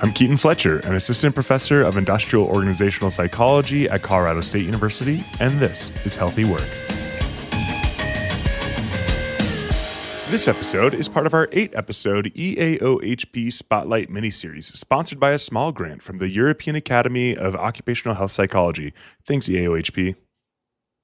I'm Keaton Fletcher, an assistant professor of industrial organizational psychology at Colorado State University, and this is Healthy Work. This episode is part of our 8-episode EAOHP Spotlight miniseries, sponsored by a small grant from the European Academy of Occupational Health Psychology. Thanks, EAOHP.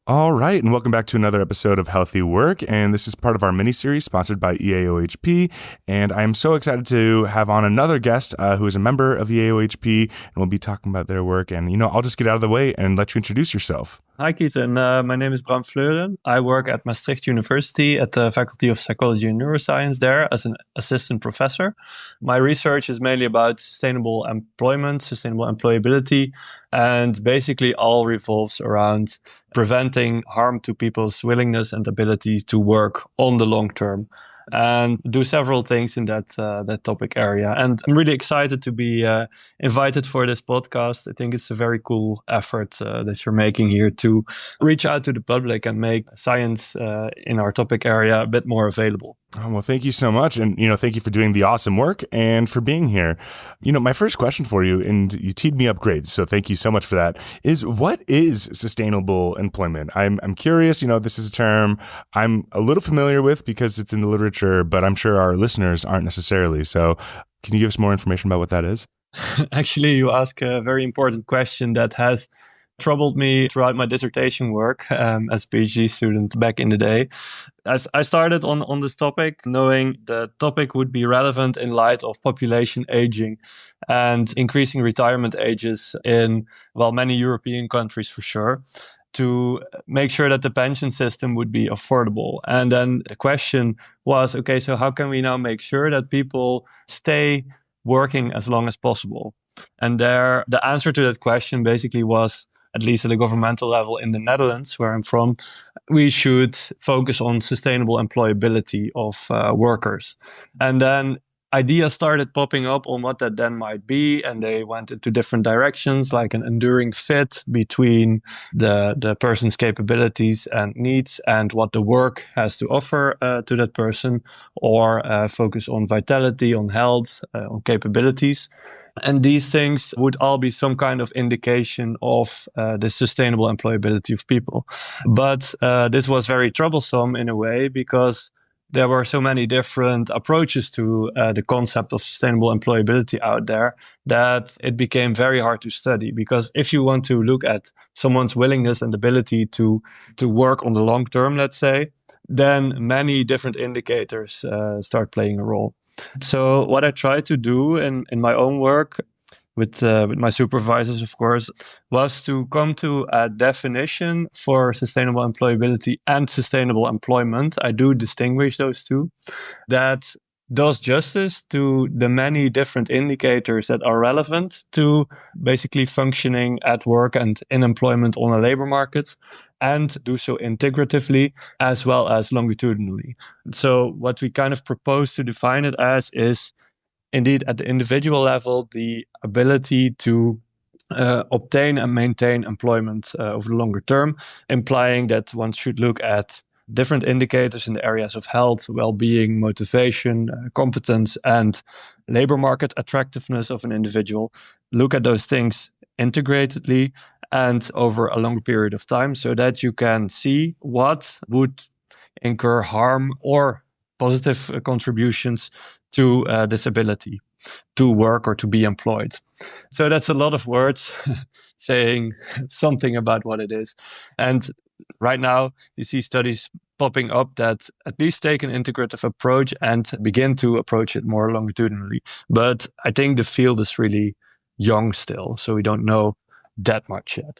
All right, and welcome back to another episode of Healthy Work, and this is part of our mini-series sponsored by EAOHP, and I am so excited to have on another guest who is a member of EAOHP, and we'll be talking about their work, and I'll just get out of the way and let you introduce yourself. Hi, Keaton. My name is Bram Fleuren. I work at Maastricht University at the Faculty of Psychology and Neuroscience there as an assistant professor. My research is mainly about sustainable employment, sustainable employability, and basically all revolves around preventing harm to people's willingness and ability to work on the long term, and do several things in that topic area. And I'm really excited to be invited for this podcast. I think it's a very cool effort that you're making here to reach out to the public and make science in our topic area a bit more available. Oh, well, thank you so much. And, thank you for doing the awesome work and for being here. My first question for you, and you teed me up great, so thank you so much for that, is what is sustainable employment? I'm curious, this is a term I'm a little familiar with because it's in the literature, but I'm sure our listeners aren't necessarily. So can you give us more information about what that is? Actually, you ask a very important question that has troubled me throughout my dissertation work as a PhD student back in the day. As I started on this topic, knowing the topic would be relevant in light of population aging and increasing retirement ages in, many European countries for sure, to make sure that the pension system would be affordable. And then the question was, okay, so how can we now make sure that people stay working as long as possible? And the answer to that question basically was, at least at a governmental level in the Netherlands, where I'm from, we should focus on sustainable employability of workers. And then ideas started popping up on what that then might be, and they went into different directions, like an enduring fit between the person's capabilities and needs and what the work has to offer to that person, or focus on vitality, on health, on capabilities. And these things would all be some kind of indication of the sustainable employability of people. But this was very troublesome in a way because there were so many different approaches to the concept of sustainable employability out there that it became very hard to study. Because if you want to look at someone's willingness and ability to work on the long term, let's say, then many different indicators start playing a role. So what I tried to do in my own work with my supervisors, of course, was to come to a definition for sustainable employability and sustainable employment. I do distinguish those two, that does justice to the many different indicators that are relevant to basically functioning at work and in employment on a labor market, and do so integratively as well as longitudinally. So what we kind of propose to define it as is indeed at the individual level, the ability to obtain and maintain employment over the longer term, implying that one should look at different indicators in the areas of health, well-being, motivation, competence, and labor market attractiveness of an individual. Look at those things integratedly and over a longer period of time so that you can see what would incur harm or positive contributions to disability, to work or to be employed. So that's a lot of words saying something about what it is. And right now, you see studies popping up that at least take an integrative approach and begin to approach it more longitudinally. But I think the field is really young still, so we don't know that much yet.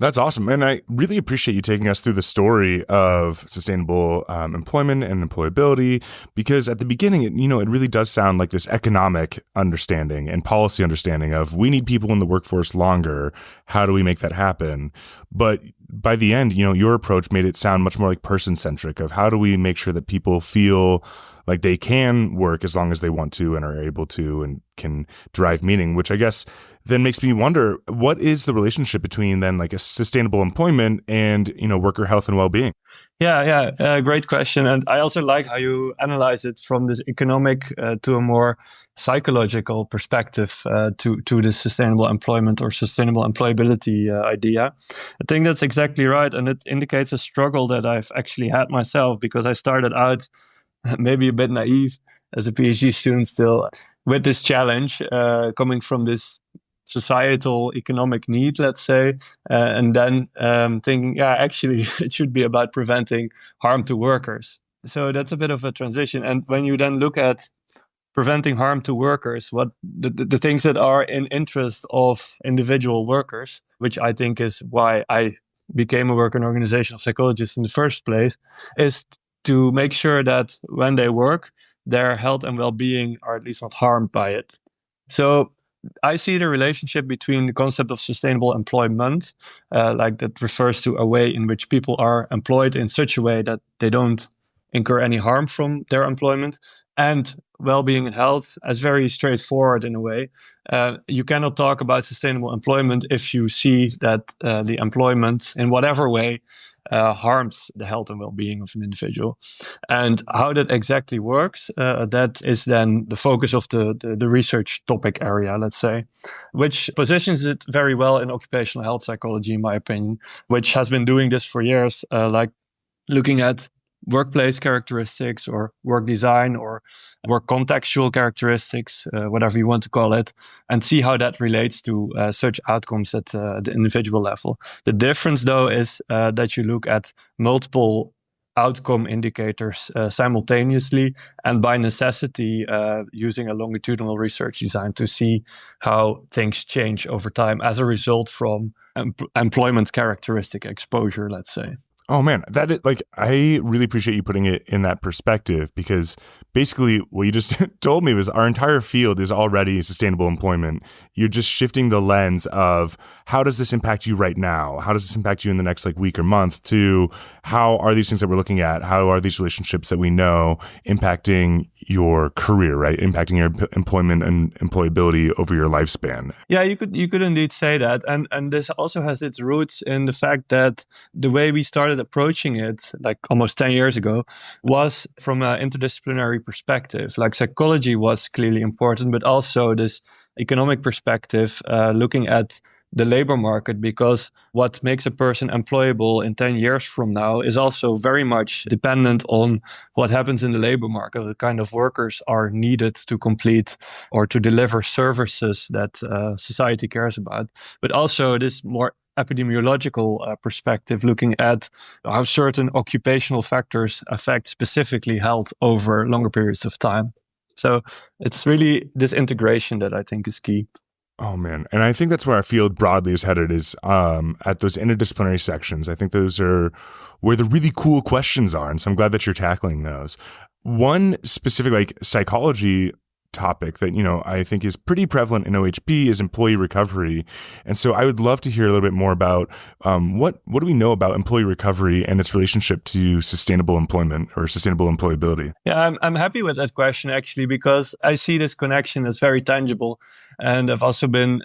That's awesome. And I really appreciate you taking us through the story of sustainable employment and employability, because at the beginning, it really does sound like this economic understanding and policy understanding of we need people in the workforce longer. How do we make that happen? But by the end, your approach made it sound much more like person-centric of how do we make sure that people feel like they can work as long as they want to and are able to and can derive meaning, which I guess then makes me wonder, what is the relationship between then like a sustainable employment and, worker health and well-being? Great question. And I also like how you analyze it from this economic to a more psychological perspective to this sustainable employment or sustainable employability idea. I think that's exactly right. And it indicates a struggle that I've actually had myself because I started out maybe a bit naive as a PhD student still with this challenge coming from this societal economic need, let's say, and then thinking, yeah, actually, it should be about preventing harm to workers. So that's a bit of a transition. And when you then look at preventing harm to workers, what the things that are in interest of individual workers, which I think is why I became a work and organizational psychologist in the first place, is to make sure that when they work, their health and well-being are at least not harmed by it. So I see the relationship between the concept of sustainable employment, like that refers to a way in which people are employed in such a way that they don't incur any harm from their employment, and well-being and health as very straightforward in a way. You cannot talk about sustainable employment if you see that the employment in whatever way harms the health and well-being of an individual. And how that exactly works, that is then the focus of the research topic area, let's say, which positions it very well in occupational health psychology, in my opinion, which has been doing this for years, like looking at workplace characteristics or work design or work contextual characteristics, whatever you want to call it, and see how that relates to such outcomes at the individual level. The difference, though, is that you look at multiple outcome indicators simultaneously and by necessity using a longitudinal research design to see how things change over time as a result from employment characteristic exposure, let's say. Oh man, like I really appreciate you putting it in that perspective, because basically what you just told me was our entire field is already sustainable employment. You're just shifting the lens of how does this impact you right now? How does this impact you in the next like week or month, to how are these things that we're looking at? How are these relationships that we know impacting your career, right? Impacting your employment and employability over your lifespan. Yeah, you could indeed say that. And this also has its roots in the fact that the way we started approaching it, like almost 10 years ago, was from an interdisciplinary perspective. Like psychology was clearly important, but also this economic perspective, looking at the labor market, because what makes a person employable in 10 years from now is also very much dependent on what happens in the labor market, the kind of workers are needed to complete or to deliver services that society cares about. But also this more epidemiological perspective, looking at how certain occupational factors affect specifically health over longer periods of time. So it's really this integration that I think is key. Oh man. And I think that's where our field broadly is headed, is at those interdisciplinary sections. I think those are where the really cool questions are. And so I'm glad that you're tackling those. One specific like psychology topic that, you know, I think is pretty prevalent in OHP is employee recovery. And so I would love to hear a little bit more about what do we know about employee recovery and its relationship to sustainable employment or sustainable employability? Yeah, I'm happy with that question, actually, because I see this connection as very tangible. And I've also been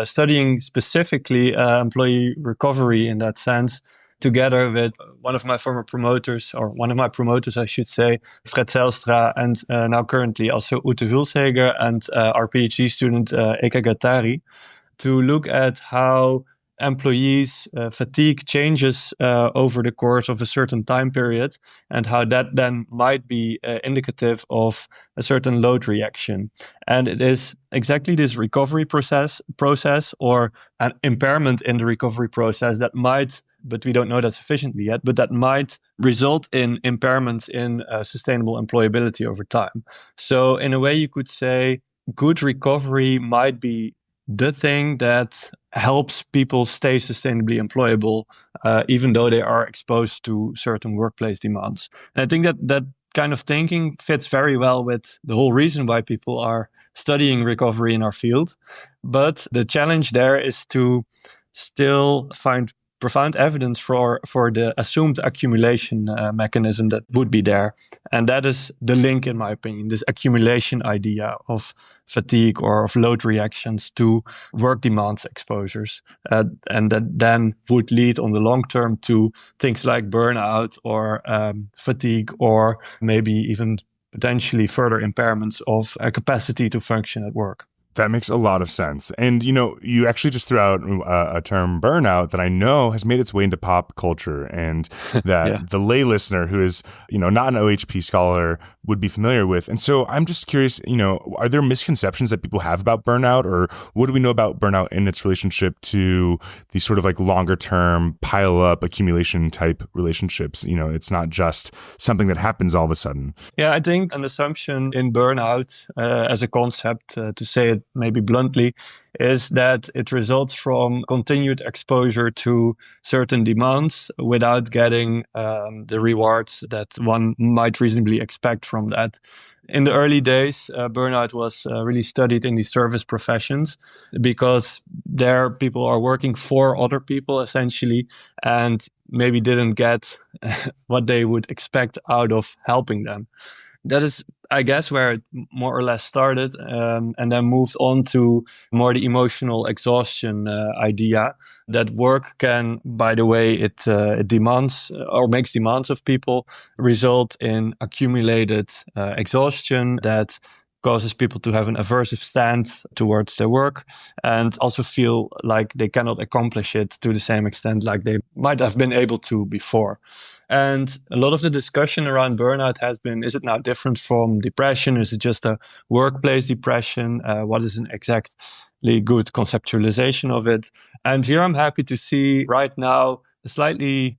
studying specifically employee recovery in that sense, together with one of my former promoters, or one of my promoters, I should say, Fred Zijlstra, and now currently also Ute Hulsheger and our PhD student, Eka Gattari, to look at how employees' fatigue changes over the course of a certain time period, and how that then might be indicative of a certain load reaction. And it is exactly this recovery process or an impairment in the recovery process that might, but we don't know that sufficiently yet, but that might result in impairments in sustainable employability over time. So in a way, you could say good recovery might be the thing that helps people stay sustainably employable, even though they are exposed to certain workplace demands. And I think that kind of thinking fits very well with the whole reason why people are studying recovery in our field. But the challenge there is to still find profound evidence for the assumed accumulation mechanism that would be there. And that is the link, in my opinion, this accumulation idea of fatigue or of load reactions to work demands exposures. And that then would lead on the long term to things like burnout or fatigue, or maybe even potentially further impairments of capacity to function at work. That makes a lot of sense. And, you actually just threw out a term burnout that I know has made its way into pop culture, and that the lay listener who is, not an OHP scholar would be familiar with. And so I'm just curious, are there misconceptions that people have about burnout, or what do we know about burnout in its relationship to these sort of like longer term pile up accumulation type relationships? It's not just something that happens all of a sudden. Yeah, I think an assumption in burnout as a concept, to say it maybe bluntly, is that it results from continued exposure to certain demands without getting the rewards that one might reasonably expect from that. In the early days, burnout was really studied in the service professions, because there people are working for other people essentially, and maybe didn't get what they would expect out of helping them. That is, I guess, where it more or less started, and then moved on to more the emotional exhaustion idea that work can, by the way it demands or makes demands of people, result in accumulated exhaustion that causes people to have an aversive stance towards their work, and also feel like they cannot accomplish it to the same extent like they might have been able to before. And a lot of the discussion around burnout has been, is it now different from depression? Is it just a workplace depression? What is an exactly good conceptualization of it? And here I'm happy to see right now a slightly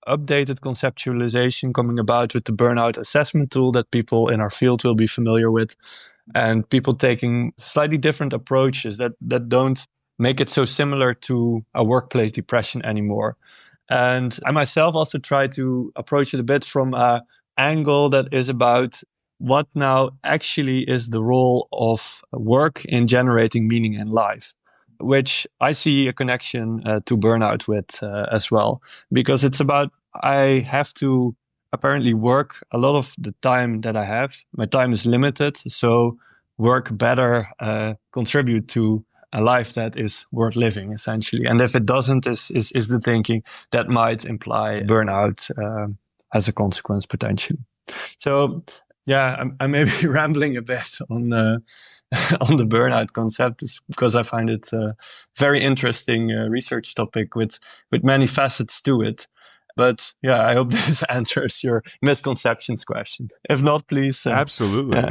updated conceptualization coming about with the burnout assessment tool that people in our field will be familiar with, and people taking slightly different approaches that don't make it so similar to a workplace depression anymore. And I myself also try to approach it a bit from an angle that is about what now actually is the role of work in generating meaning in life, which I see a connection to burnout with as well, because it's about, I have to apparently work a lot of the time that I have. My time is limited, so work better contribute to a life that is worth living, essentially. And if it doesn't, is the thinking that might imply burnout as a consequence, potentially. So, yeah, I may be rambling a bit on the burnout concept, because I find it a very interesting research topic with many facets to it. But yeah, I hope this answers your misconceptions question. If not, please. Absolutely.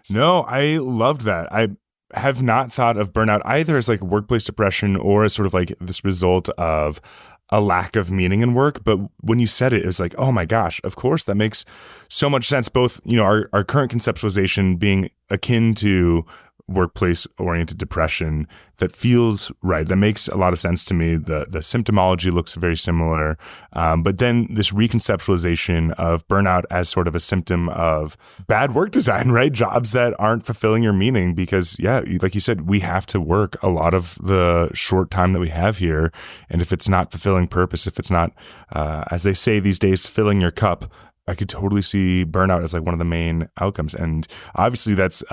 No, I loved that. I have not thought of burnout either as like workplace depression or as sort of like this result of a lack of meaning in work. But when you said it, it was like, oh my gosh, of course, that makes so much sense. Both, our current conceptualization being akin to workplace-oriented depression that feels right. That makes a lot of sense to me. The symptomology looks very similar. But then this reconceptualization of burnout as sort of a symptom of bad work design, right? Jobs that aren't fulfilling your meaning because, yeah, like you said, we have to work a lot of the short time that we have here. And if it's not fulfilling purpose, if it's not, as they say these days, filling your cup, I could totally see burnout as like one of the main outcomes. And obviously that's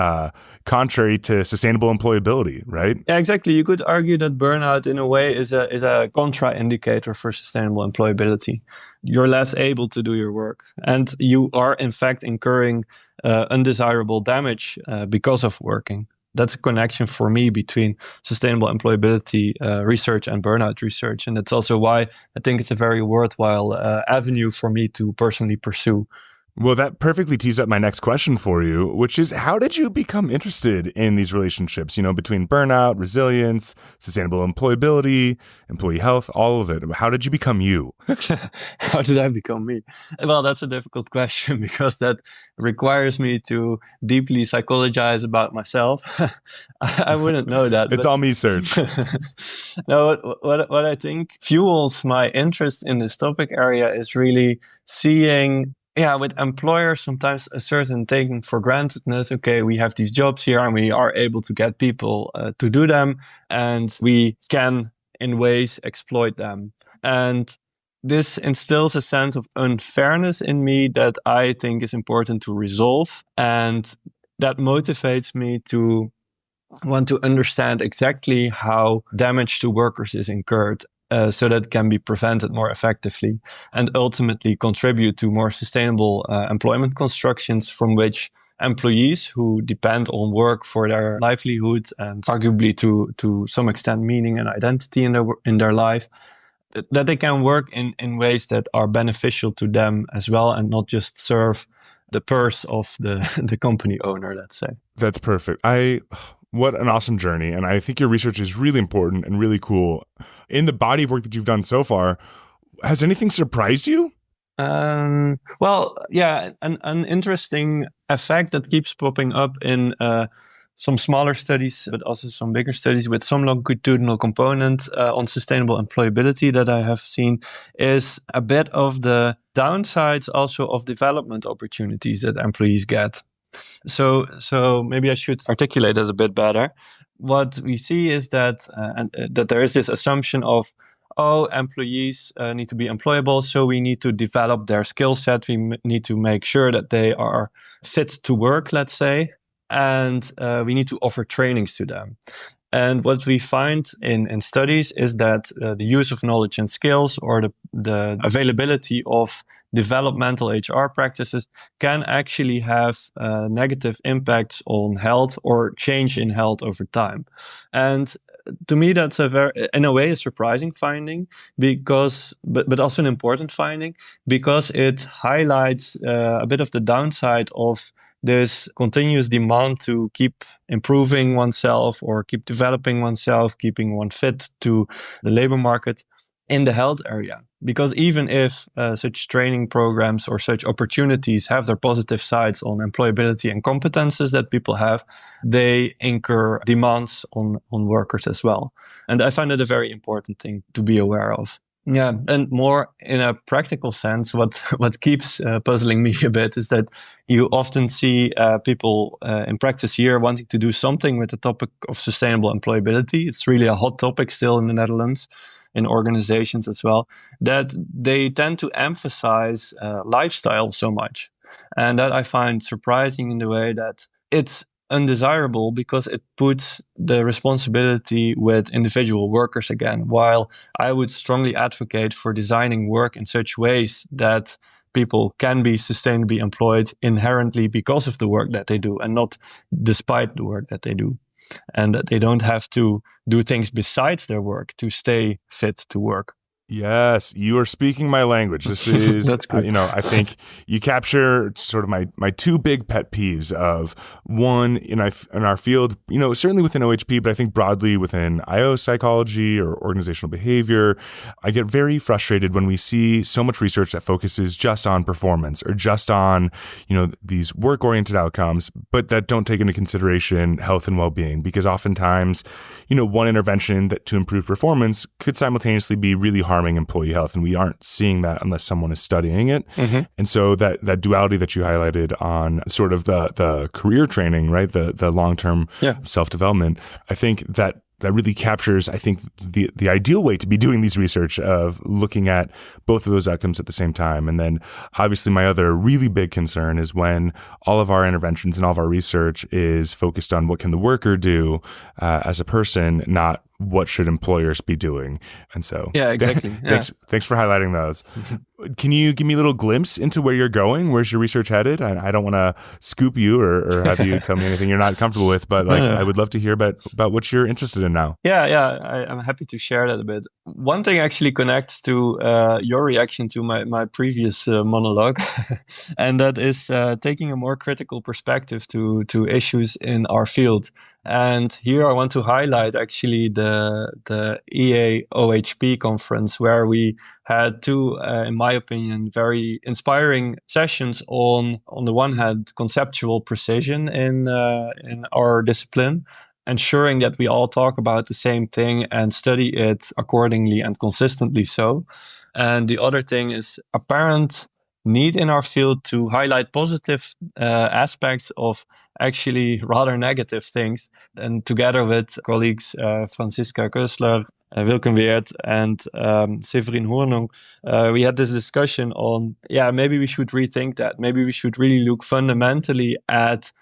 contrary to sustainable employability, right? Yeah, exactly. You could argue that burnout in a way is a contra-indicator for sustainable employability. You're less able to do your work, and you are in fact incurring undesirable damage because of working. That's a connection for me between sustainable employability research and burnout research. And that's also why I think it's a very worthwhile avenue for me to personally pursue. Well, that perfectly tees up my next question for you, which is how did you become interested in these relationships, between burnout, resilience, sustainable employability, employee health, all of it? How did you become you? How did I become me? Well, that's a difficult question because that requires me to deeply psychologize about myself. I wouldn't know that. It's all me, sir. No, what I think fuels my interest in this topic area is really seeing with employers, sometimes a certain taking for grantedness. Okay, we have these jobs here and we are able to get people to do them, and we can, in ways, exploit them. And this instills a sense of unfairness in me that I think is important to resolve. And that motivates me to want to understand exactly how damage to workers is incurred, so that it can be prevented more effectively and ultimately contribute to more sustainable employment constructions from which employees who depend on work for their livelihood and arguably to some extent meaning and identity in their life, that they can work in ways that are beneficial to them as well and not just serve the purse of the company owner, let's say. That's perfect. What an awesome journey. And I think your research is really important and really cool. In the body of work that you've done so far, has anything surprised you? Well, yeah, an interesting effect that keeps popping up in some smaller studies, but also some bigger studies with some longitudinal component on sustainable employability that I have seen is a bit of the downsides also of development opportunities that employees get. So maybe I should articulate it a bit better. What we see is that that there is this assumption of, employees need to be employable, so we need to develop their skill set. We need to make sure that they are fit to work, let's say, and we need to offer trainings to them. And what we find in studies is that the use of knowledge and skills or the availability of developmental HR practices can actually have negative impacts on health or change in health over time. And to me, that's in a way, a surprising finding, because, but also an important finding, because it highlights a bit of the downside of this continuous demand to keep improving oneself or keep developing oneself, keeping one fit to the labor market in the health area. Because even if such training programs or such opportunities have their positive sides on employability and competences that people have, they incur demands on workers as well. And I find it a very important thing to be aware of. Yeah, and more in a practical sense, what keeps puzzling me a bit is that you often see people in practice here wanting to do something with the topic of sustainable employability. It's really a hot topic still in the Netherlands, in organizations as well, that they tend to emphasize lifestyle so much. And that I find surprising in the way that it's undesirable because it puts the responsibility with individual workers again, while I would strongly advocate for designing work in such ways that people can be sustainably employed inherently because of the work that they do and not despite the work that they do. And that they don't have to do things besides their work to stay fit to work. Yes, you are speaking my language. This is, That's good. I think you capture sort of my two big pet peeves of one in our field, certainly within OHP, but I think broadly within IO psychology or organizational behavior. I get very frustrated when we see so much research that focuses just on performance or just on, these work-oriented outcomes, but that don't take into consideration health and well-being, because oftentimes, one intervention that to improve performance could simultaneously be really harming employee health, and we aren't seeing that unless someone is studying it. Mm-hmm. And so that duality that you highlighted on sort of the career training, right, the long-term self-development, I think that really captures, I think, the ideal way to be doing these research of looking at both of those outcomes at the same time. And then obviously my other really big concern is when all of our interventions and all of our research is focused on what can the worker do as a person, not what should employers be doing. And so exactly. Thanks for highlighting those. Can you give me a little glimpse into where you're going? Where's your research headed? I don't want to scoop you or have you tell me anything you're not comfortable with, but I would love to hear about what you're interested in now. I'm happy to share that a bit. One thing actually connects to your reaction to my previous monologue, and that is taking a more critical perspective to issues in our field. And here I want to highlight actually the EAOHP conference, where we had two, in my opinion, very inspiring sessions on the one hand, conceptual precision in our discipline, ensuring that we all talk about the same thing and study it accordingly and consistently so. And the other thing is apparent need in our field to highlight positive aspects of actually rather negative things. And together with colleagues Franziska Kösler Wilken Weert and Severin Hornung, we had this discussion on, maybe we should rethink that. Maybe we should really look fundamentally at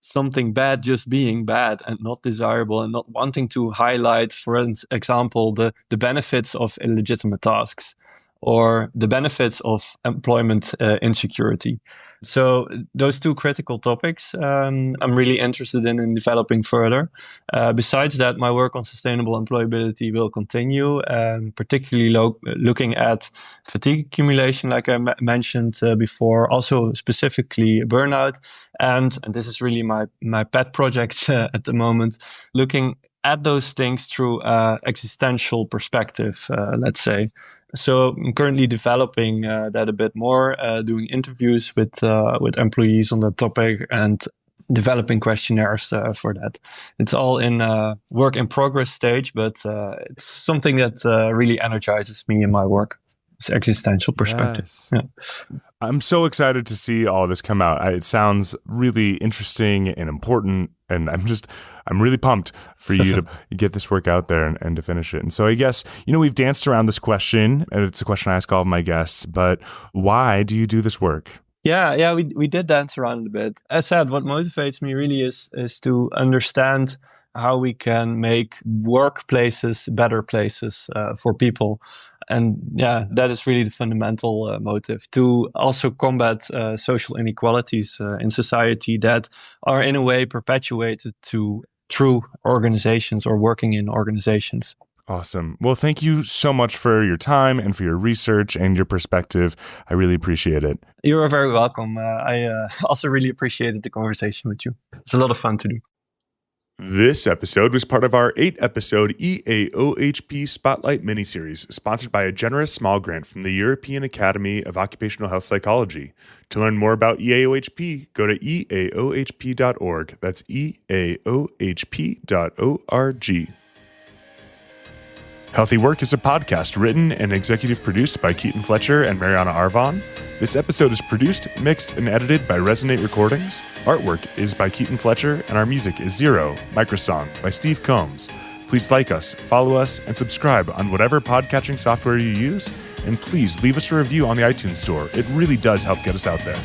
something bad just being bad and not desirable, and not wanting to highlight, for example, the benefits of illegitimate tasks or the benefits of employment insecurity. So those two critical topics I'm really interested in developing further. Besides that, my work on sustainable employability will continue, particularly looking at fatigue accumulation, like I mentioned before, also specifically burnout. And this is really my pet project at the moment, looking at those things through existential perspective, let's say. So I'm currently developing that a bit more, doing interviews with employees on that topic and developing questionnaires for that. It's all in work in progress stage, but it's something that really energizes me in my work. It's existential perspective. Yes. Yeah. I'm so excited to see all this come out. It sounds really interesting and important, and I'm really pumped for you to get this work out there and to finish it. And so I guess, we've danced around this question, and it's a question I ask all of my guests, but why do you do this work? Yeah, we did dance around it a bit. As said, what motivates me really is to understand how we can make workplaces better places for people. And that is really the fundamental motive, to also combat social inequalities in society that are in a way perpetuated through organizations or working in organizations. Awesome. Well, thank you so much for your time and for your research and your perspective. I really appreciate it. You're very welcome. I also really appreciated the conversation with you. It's a lot of fun to do. This episode was part of our 8-episode EAOHP Spotlight miniseries, sponsored by a generous small grant from the European Academy of Occupational Health Psychology. To learn more about EAOHP, go to eaohp.org. That's eaohp.org. Healthy Work is a podcast written and executive produced by Keaton Fletcher and Mariana Arvon. This episode is produced, mixed, and edited by Resonate Recordings. Artwork is by Keaton Fletcher, and our music is Zero, Microsong by Steve Combs. Please like us, follow us, and subscribe on whatever podcatching software you use. And please leave us a review on the iTunes Store. It really does help get us out there.